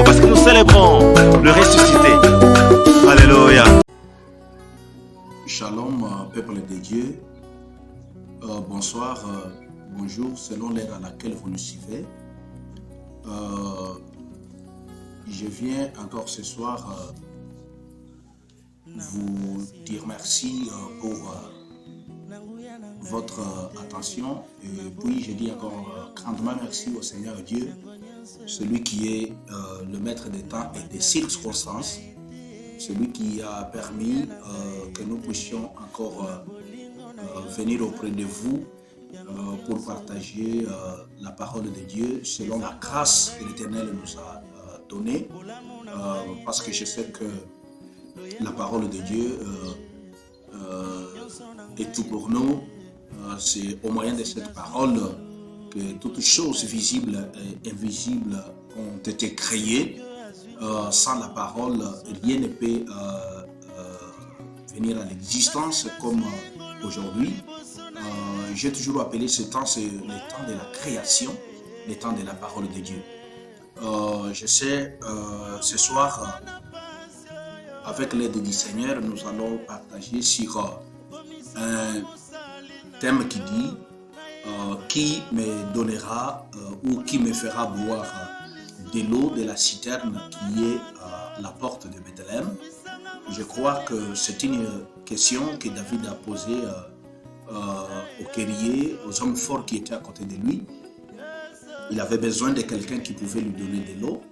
Parce que nous célébrons le ressuscité. Alléluia. Shalom, peuple de Dieu. Bonsoir, bonjour, selon l'heure à laquelle vous nous suivez. Je viens encore ce soir vous dire merci pour votre attention. Et puis je dis encore grandement merci au Seigneur Dieu, celui qui est le maître des temps et des circonstances, celui qui a permis que nous puissions encore venir auprès de vous pour partager la parole de Dieu selon la grâce que l'Éternel nous a donnée, parce que je sais que la parole de Dieu est tout pour nous. C'est au moyen de cette parole que toutes choses visibles et invisibles ont été créées. Sans la parole, rien ne peut venir à l'existence comme aujourd'hui. J'ai toujours appelé ce temps, c'est le temps de la création, le temps de la parole de Dieu. Je sais, ce soir, avec l'aide du Seigneur, nous allons partager sur un thème qui dit qui me donnera ou qui me fera boire de l'eau de la citerne qui est à la porte de Bethléem. Je crois que c'est une question que David a posée aux guerriers, aux hommes forts qui étaient à côté de lui. Il avait besoin de quelqu'un qui pouvait lui donner de l'eau.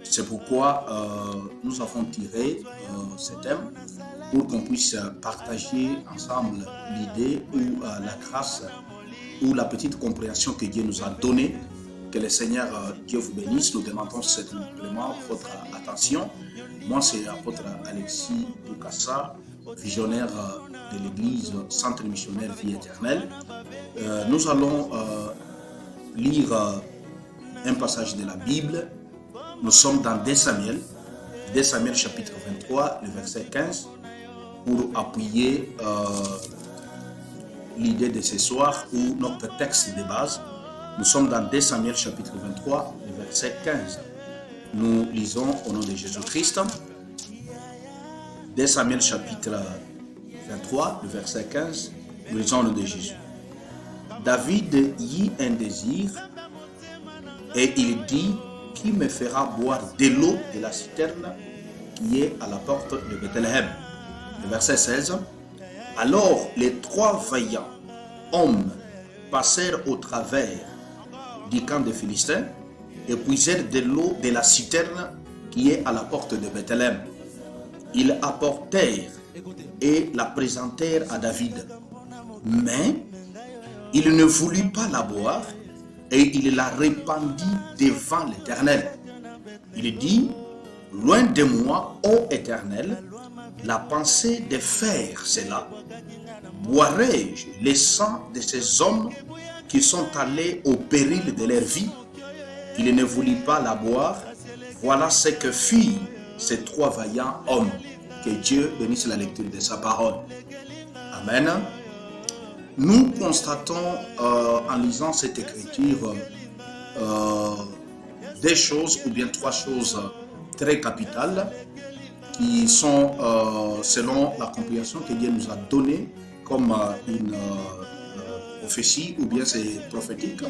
C'est pourquoi nous avons tiré ce thème pour qu'on puisse partager ensemble l'idée ou la grâce ou la petite compréhension que Dieu nous a donnée. Que le Seigneur Dieu vous bénisse. Nous demandons simplement votre attention. Moi, c'est l'apôtre Alexis Bukassa, visionnaire de l'église Centre Missionnaire Vie Éternelle. Nous allons lire un passage de la Bible. Nous sommes dans 2 Samuel chapitre 23, le verset 15, pour appuyer l'idée de ce soir ou notre texte de base. Nous sommes dans 2 Samuel chapitre 23, le verset 15. Nous lisons au nom de Jésus-Christ. 2 Samuel chapitre 23, le verset 15. Nous lisons au nom de Jésus. David y un désir et il dit: qui me fera boire de l'eau de la citerne qui est à la porte de Bethléem. Le verset 16. Alors les 3 vaillants hommes passèrent au travers du camp des Philistins et puisèrent de l'eau de la citerne qui est à la porte de Bethléem. Ils apportèrent et la présentèrent à David. Mais il ne voulut pas la boire et il la répandit devant l'Éternel. Il dit: loin de moi, ô Éternel, la pensée de faire cela. Boirai-je le sang de ces hommes qui sont allés au péril de leur vie? Il ne voulut pas la boire. Voilà ce que firent ces 3 vaillants hommes. Que Dieu bénisse la lecture de sa parole. Amen. Nous constatons en lisant cette écriture 2 choses ou bien 3 choses très capitales qui sont selon la compréhension que Dieu nous a donnée comme une prophétie ou bien c'est prophétique.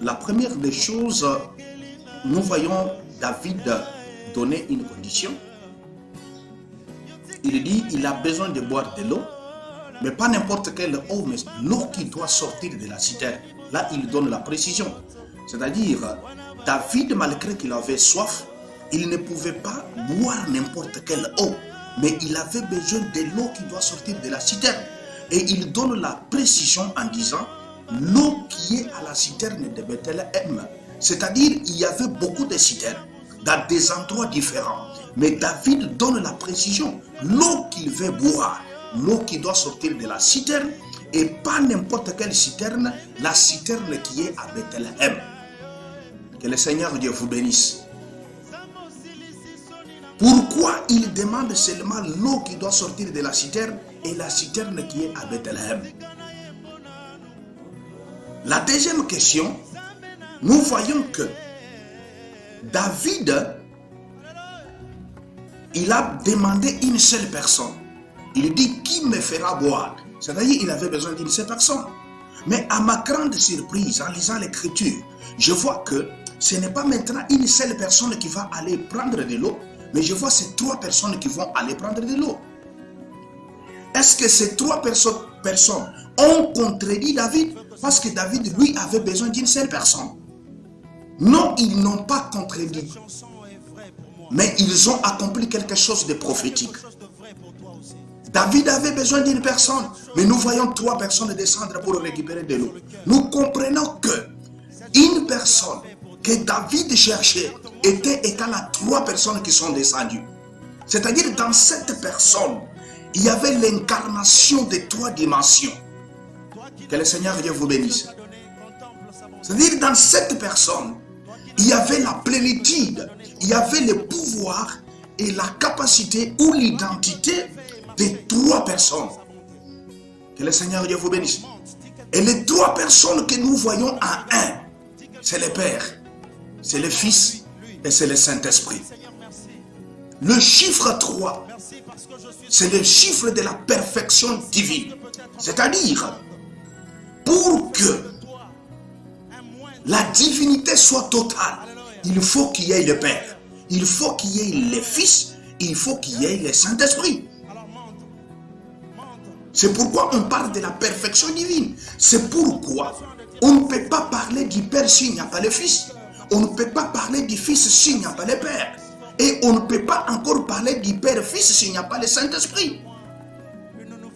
La première des choses, nous voyons David donner une condition. Il dit il a besoin de boire de l'eau, mais pas n'importe quelle eau, mais l'eau qui doit sortir de la citerne. Là, il donne la précision. C'est-à-dire, David, malgré qu'il avait soif, il ne pouvait pas boire n'importe quelle eau, mais il avait besoin de l'eau qui doit sortir de la citerne. Et il donne la précision en disant l'eau qui est à la citerne de Bethléem. C'est-à-dire, il y avait beaucoup de citernes dans des endroits différents. Mais David donne la précision. L'eau qu'il veut boire, l'eau qui doit sortir de la citerne, et pas n'importe quelle citerne, la citerne qui est à Bethléem. Que le Seigneur Dieu vous bénisse. Pourquoi il demande seulement l'eau qui doit sortir de la citerne et la citerne qui est à Bethléem? La deuxième question, nous voyons que David, il a demandé une seule personne. Il dit, qui me fera boire? C'est-à-dire, il avait besoin d'une seule personne. Mais à ma grande surprise, en lisant l'écriture, je vois que ce n'est pas maintenant une seule personne qui va aller prendre de l'eau, mais je vois ces 3 personnes qui vont aller prendre de l'eau. Est-ce que ces 3 personnes ont contredit David? Parce que David, lui, avait besoin d'une seule personne. Non, ils n'ont pas contredit. Mais ils ont accompli quelque chose de prophétique. David avait besoin d'une personne, mais nous voyons 3 personnes descendre pour récupérer de l'eau. Nous comprenons que une personne que David cherchait était égale à 3 personnes qui sont descendues. C'est-à-dire, dans cette personne, il y avait l'incarnation de 3 dimensions. Que le Seigneur Dieu vous bénisse. C'est-à-dire, dans cette personne, il y avait la plénitude, il y avait le pouvoir et la capacité ou l'identité de 3 personnes. Que le Seigneur Dieu vous bénisse. Et les 3 personnes que nous voyons en un, c'est le Père, c'est le Fils et c'est le Saint-Esprit. Le chiffre 3, c'est le chiffre de la perfection divine. C'est-à-dire, pour que la divinité soit totale, il faut qu'il y ait le Père, il faut qu'il y ait le Fils, il faut qu'il y ait le Saint-Esprit. C'est pourquoi on parle de la perfection divine. C'est pourquoi on ne peut pas parler du Père s'il n'y a pas le Fils. On ne peut pas parler du Fils s'il n'y a pas le Père. Et on ne peut pas encore parler du Père-Fils s'il n'y a pas le Saint-Esprit.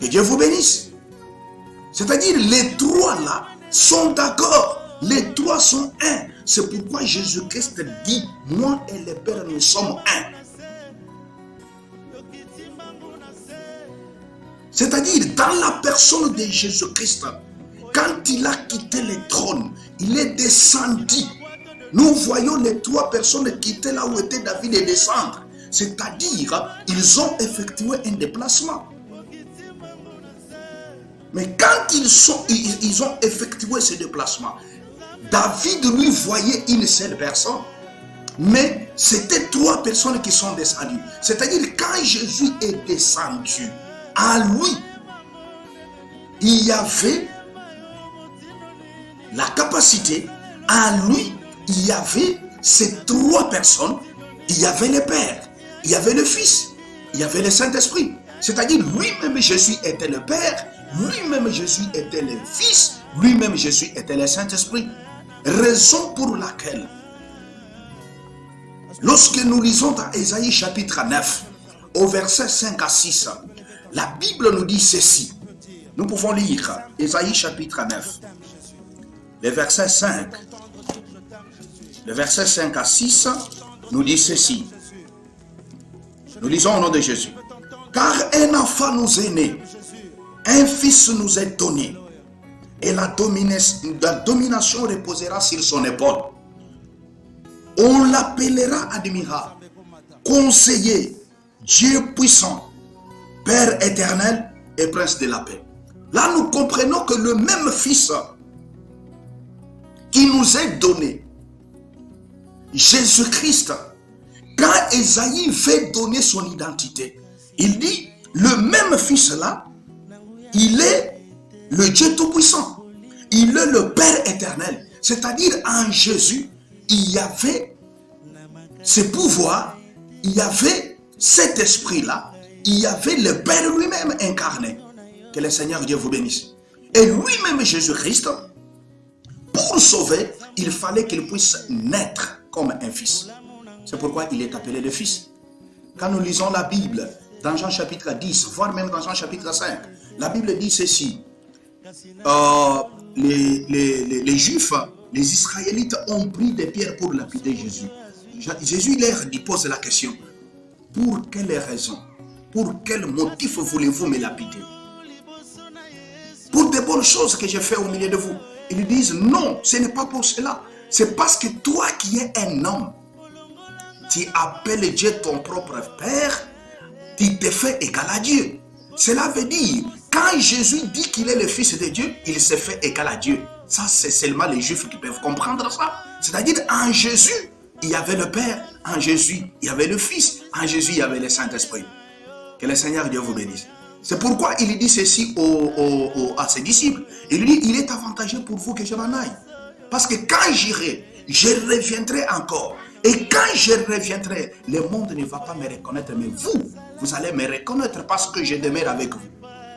Que Dieu vous bénisse. C'est-à-dire, les 3 là sont d'accord. Les 3 sont un. C'est pourquoi Jésus-Christ dit, moi et le Père, nous sommes un. C'est-à-dire, dans la personne de Jésus-Christ, quand il a quitté le trône, il est descendu. Nous voyons les 3 personnes quitter là où était David et descendre. C'est-à-dire, ils ont effectué un déplacement. Mais quand ils ont effectué ce déplacement, David lui voyait une seule personne. Mais c'était 3 personnes qui sont descendues. C'est-à-dire, quand Jésus est descendu, à lui, il y avait la capacité, à lui, il y avait ces 3 personnes, il y avait le Père, il y avait le Fils, il y avait le Saint-Esprit. C'est-à-dire, lui-même Jésus était le Père, lui-même Jésus était le Fils, lui-même Jésus était le Saint-Esprit. Raison pour laquelle, lorsque nous lisons dans Ésaïe chapitre 9, au verset 5 à 6, la Bible nous dit ceci. Nous pouvons lire Ésaïe chapitre 9, le verset 5. Le verset 5 à 6 nous dit ceci. Nous lisons au nom de Jésus. Car un enfant nous est né, un fils nous est donné, et la domination reposera sur son épaule. On l'appellera admirable, conseiller, Dieu puissant, Père éternel et prince de la paix. Là, nous comprenons que le même Fils qui nous est donné, Jésus-Christ, quand Ésaïe veut donner son identité, il dit, le même Fils-là, il est le Dieu Tout-Puissant. Il est le Père éternel. C'est-à-dire, en Jésus, il y avait ce pouvoir, il y avait cet esprit-là, il y avait le Père lui-même incarné. Que le Seigneur Dieu vous bénisse. Et lui-même, Jésus-Christ, pour sauver, il fallait qu'il puisse naître comme un fils. C'est pourquoi il est appelé le Fils. Quand nous lisons la Bible, dans Jean chapitre 10, voire même dans Jean chapitre 5, la Bible dit ceci. Les Juifs, les Israélites ont pris des pierres pour lapider Jésus. Jésus leur pose la question. Pour quelle raison? Pour quel motif voulez-vous me lapider? Pour des bonnes choses que j'ai fait au milieu de vous. Ils disent non, ce n'est pas pour cela. C'est parce que toi qui es un homme, tu appelles Dieu ton propre Père, tu te fais égal à Dieu. Cela veut dire, quand Jésus dit qu'il est le Fils de Dieu, il se fait égal à Dieu. Ça, c'est seulement les Juifs qui peuvent comprendre ça. C'est-à-dire, en Jésus, il y avait le Père. En Jésus, il y avait le Fils. En Jésus, il y avait le Saint-Esprit. Que le Seigneur Dieu vous bénisse. C'est pourquoi il dit ceci à ses disciples. Il lui dit, il est avantageux pour vous que je m'en aille. Parce que quand j'irai, je reviendrai encore. Et quand je reviendrai, le monde ne va pas me reconnaître, mais vous allez me reconnaître parce que je demeure avec vous.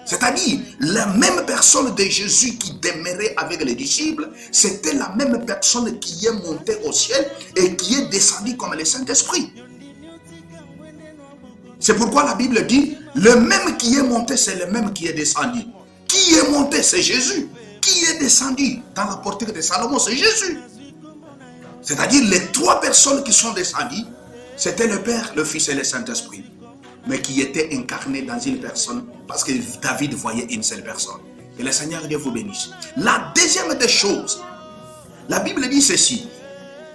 C'est-à-dire, la même personne de Jésus qui demeurait avec les disciples, c'était la même personne qui est montée au ciel et qui est descendue comme le Saint-Esprit. C'est pourquoi la Bible dit, le même qui est monté, c'est le même qui est descendu. Qui est monté, c'est Jésus. Qui est descendu dans la portique de Salomon, c'est Jésus. C'est-à-dire, les trois personnes qui sont descendues, c'était le Père, le Fils et le Saint-Esprit. Mais qui étaient incarnés dans une personne, parce que David voyait une seule personne. Que le Seigneur Dieu vous bénisse. La deuxième des choses, la Bible dit ceci.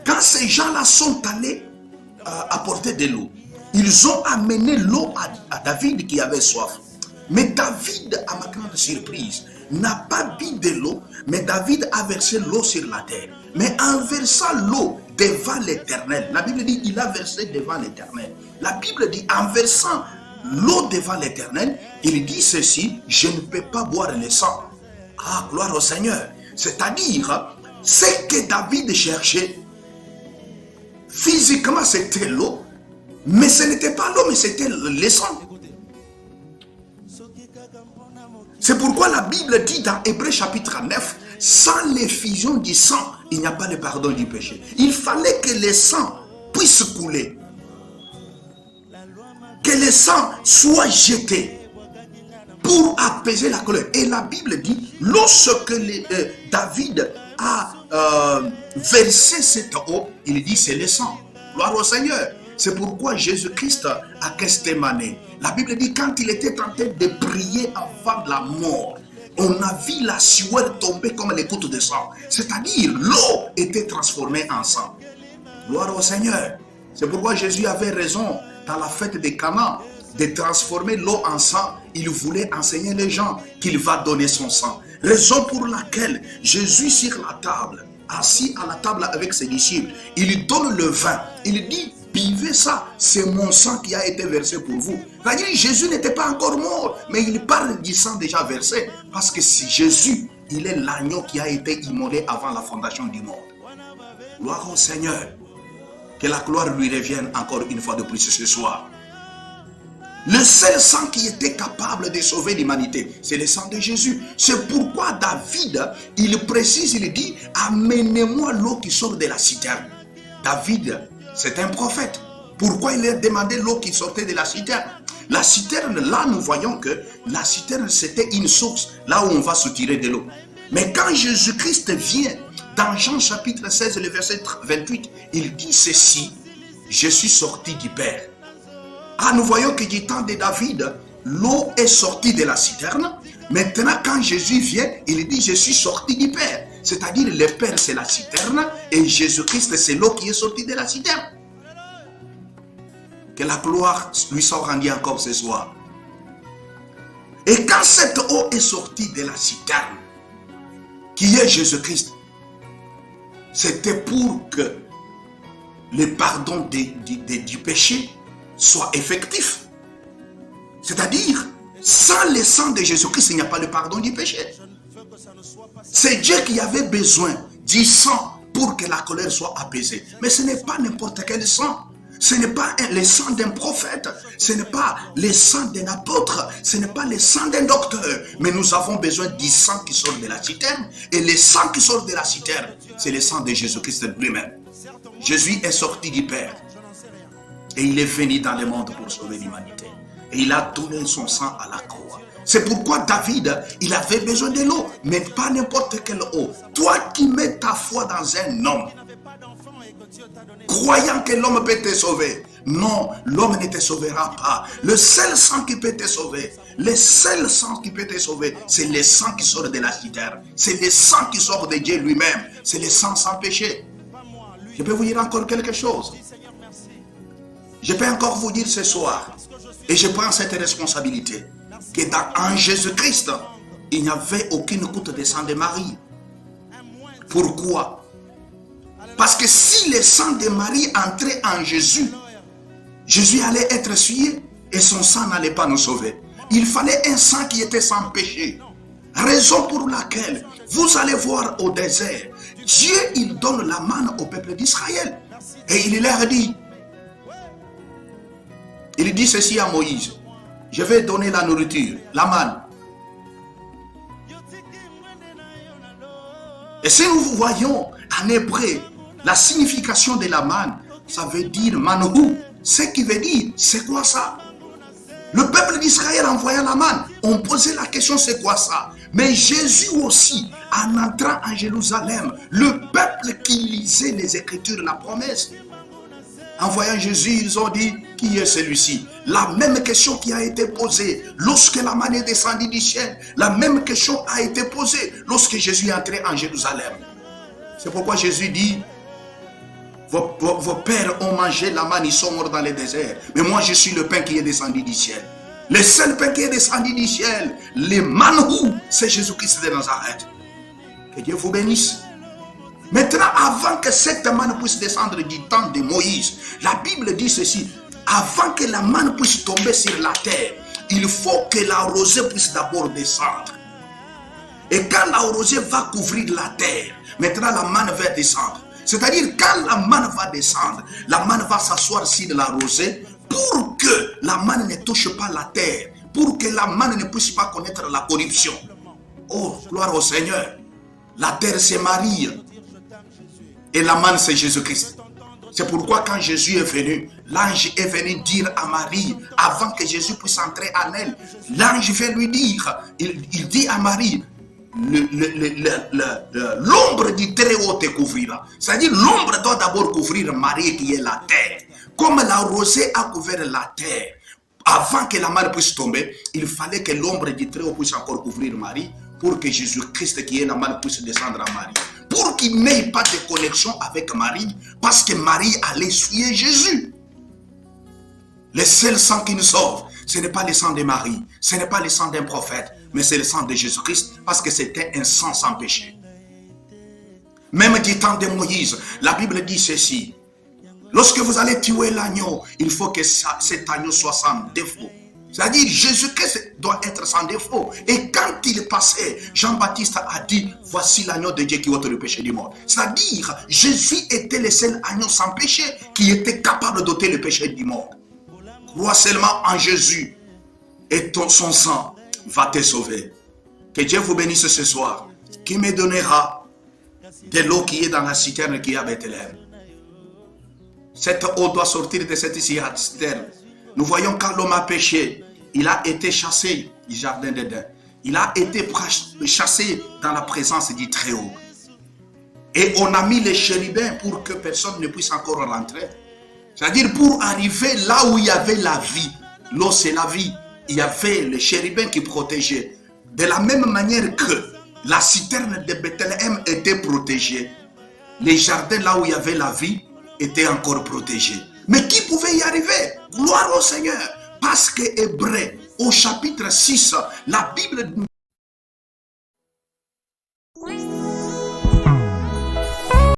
Quand ces gens-là sont allés apporter de l'eau, ils ont amené l'eau à David qui avait soif. Mais David, à ma grande surprise, n'a pas bu de l'eau, mais David a versé l'eau sur la terre. Mais en versant l'eau devant l'Éternel, la Bible dit il a versé devant l'Éternel. La Bible dit en versant l'eau devant l'Éternel, il dit ceci, je ne peux pas boire le sang. Ah, gloire au Seigneur. C'est-à-dire, ce que David cherchait, physiquement c'était l'eau, mais ce n'était pas l'eau, mais c'était le sang. C'est pourquoi la Bible dit dans Hébreux chapitre 9, sans l'effusion du sang, il n'y a pas de pardon du péché. Il fallait que le sang puisse couler. Que le sang soit jeté pour apaiser la colère. Et la Bible dit, lorsque David a versé cette eau, il dit c'est le sang. Gloire au Seigneur. C'est pourquoi Jésus-Christ a Gethsémane. La Bible dit quand il était en train de prier avant la mort, on a vu la sueur tomber comme les gouttes de sang. C'est-à-dire l'eau était transformée en sang. Gloire au Seigneur. C'est pourquoi Jésus avait raison dans la fête de Cana de transformer l'eau en sang. Il voulait enseigner les gens qu'il va donner son sang. Raison pour laquelle Jésus sur la table, assis à la table avec ses disciples, il donne le vin. Il dit, buvez ça, c'est mon sang qui a été versé pour vous. C'est-à-dire Jésus n'était pas encore mort, mais il parle du sang déjà versé. Parce que si Jésus, il est l'agneau qui a été immolé avant la fondation du monde. Gloire au Seigneur. Que la gloire lui revienne encore une fois de plus ce soir. Le seul sang qui était capable de sauver l'humanité, c'est le sang de Jésus. C'est pourquoi David, il précise, il dit, amenez-moi l'eau qui sort de la citerne. David, c'est un prophète. Pourquoi il a demandé l'eau qui sortait de la citerne? La citerne, là, nous voyons que la citerne, c'était une source, là où on va soutirer de l'eau. Mais quand Jésus-Christ vient, dans Jean chapitre 16, le verset 28, il dit ceci, je suis sorti du Père. Ah, nous voyons que du temps de David, l'eau est sortie de la citerne. Maintenant, quand Jésus vient, il dit, je suis sorti du Père. C'est-à-dire, le Père, c'est la citerne, et Jésus-Christ, c'est l'eau qui est sortie de la citerne. Que la gloire lui soit rendue encore ce soir. Et quand cette eau est sortie de la citerne, qui est Jésus-Christ, c'était pour que le pardon du péché soit effectif. C'est-à-dire, sans le sang de Jésus-Christ, il n'y a pas de pardon du péché. C'est Dieu qui avait besoin du sang pour que la colère soit apaisée. Mais ce n'est pas n'importe quel sang. Ce n'est pas le sang d'un prophète. Ce n'est pas le sang d'un apôtre. Ce n'est pas le sang d'un docteur. Mais nous avons besoin du sang qui sort de la citerne. Et le sang qui sort de la citerne, c'est le sang de Jésus-Christ lui-même. Jésus est sorti du Père. Et il est venu dans le monde pour sauver l'humanité. Et il a donné son sang à la croix. C'est pourquoi David, il avait besoin de l'eau. Mais pas n'importe quelle eau. Toi qui mets ta foi dans un homme, croyant que l'homme peut te sauver. Non, l'homme ne te sauvera pas. Le seul sang qui peut te sauver, le seul sang qui peut te sauver, c'est le sang qui sort de la citerne. C'est le sang qui sort de Dieu lui-même. C'est le sang sans péché. Je peux vous dire encore quelque chose. Je peux encore vous dire ce soir, et je prends cette responsabilité, que en Jésus-Christ, il n'y avait aucune goutte de sang de Marie. Pourquoi? Parce que si le sang de Marie entrait en Jésus, Jésus allait être essuyé et son sang n'allait pas nous sauver. Il fallait un sang qui était sans péché. Raison pour laquelle vous allez voir au désert, Dieu il donne la manne au peuple d'Israël. Et il leur dit, il dit ceci à Moïse, je vais donner la nourriture, la manne. Et si nous voyons en hébreu la signification de la manne, ça veut dire manhou. Ce qui veut dire, c'est quoi ça? Le peuple d'Israël envoya la manne. On posait la question, c'est quoi ça? Mais Jésus aussi, en entrant en Jérusalem, le peuple qui lisait les Écritures, la promesse, en voyant Jésus, ils ont dit, qui est celui-ci? La même question qui a été posée lorsque la manne est descendue du ciel, la même question a été posée lorsque Jésus est entré en Jérusalem. C'est pourquoi Jésus dit, vos pères ont mangé la manne, ils sont morts dans le désert. Mais moi, je suis le pain qui est descendu du ciel. Le seul pain qui est descendu du ciel, le manhou, c'est Jésus-Christ de Nazareth. Que Dieu vous bénisse. Maintenant, avant que cette manne puisse descendre du temps de Moïse, la Bible dit ceci, avant que la manne puisse tomber sur la terre, il faut que la rosée puisse d'abord descendre. Et quand la rosée va couvrir la terre, maintenant la manne va descendre. C'est-à-dire, quand la manne va descendre, la manne va s'asseoir sur la rosée pour que la manne ne touche pas la terre, pour que la manne ne puisse pas connaître la corruption. Oh, gloire au Seigneur. La terre, c'est Marie. Et la manne, c'est Jésus-Christ. C'est pourquoi quand Jésus est venu, l'ange est venu dire à Marie, avant que Jésus puisse entrer en elle, l'ange vient lui dire, il dit à Marie, l'ombre du Très-Haut te couvrira. C'est-à-dire l'ombre doit d'abord couvrir Marie qui est la terre. Comme la rosée a couvert la terre, avant que la manne puisse tomber, il fallait que l'ombre du Très-Haut puisse encore couvrir Marie pour que Jésus-Christ qui est la manne puisse descendre à Marie. Pour qu'il n'ait pas de connexion avec Marie, parce que Marie allait essuyer Jésus. Le seul sang qui nous sauve, ce n'est pas le sang de Marie, ce n'est pas le sang d'un prophète, mais c'est le sang de Jésus-Christ, parce que c'était un sang sans péché. Même du temps de Moïse, la Bible dit ceci. Lorsque vous allez tuer l'agneau, il faut que cet agneau soit sans défaut. C'est-à-dire, Jésus-Christ doit être sans défaut. Et quand il passait, Jean-Baptiste a dit, voici l'agneau de Dieu qui ôte le péché du monde. C'est-à-dire, Jésus était le seul agneau sans péché qui était capable d'ôter le péché du monde. Crois seulement en Jésus et son sang va te sauver. Que Dieu vous bénisse ce soir. Qui me donnera de l'eau qui est dans la citerne qui est à Bethléem. Cette eau doit sortir de cette citerne. Nous voyons quand l'homme a péché, il a été chassé du jardin d'Éden. Il a été chassé dans la présence du Très-Haut. Et on a mis les chérubins pour que personne ne puisse encore rentrer. C'est-à-dire pour arriver là où il y avait la vie. L'eau c'est la vie. Il y avait les chérubins qui protégeaient. De la même manière que la citerne de Bethléem était protégée, les jardins là où il y avait la vie étaient encore protégés. Mais qui pouvait y arriver? Gloire au Seigneur. Parce que Hébreux, au chapitre 6, la Bible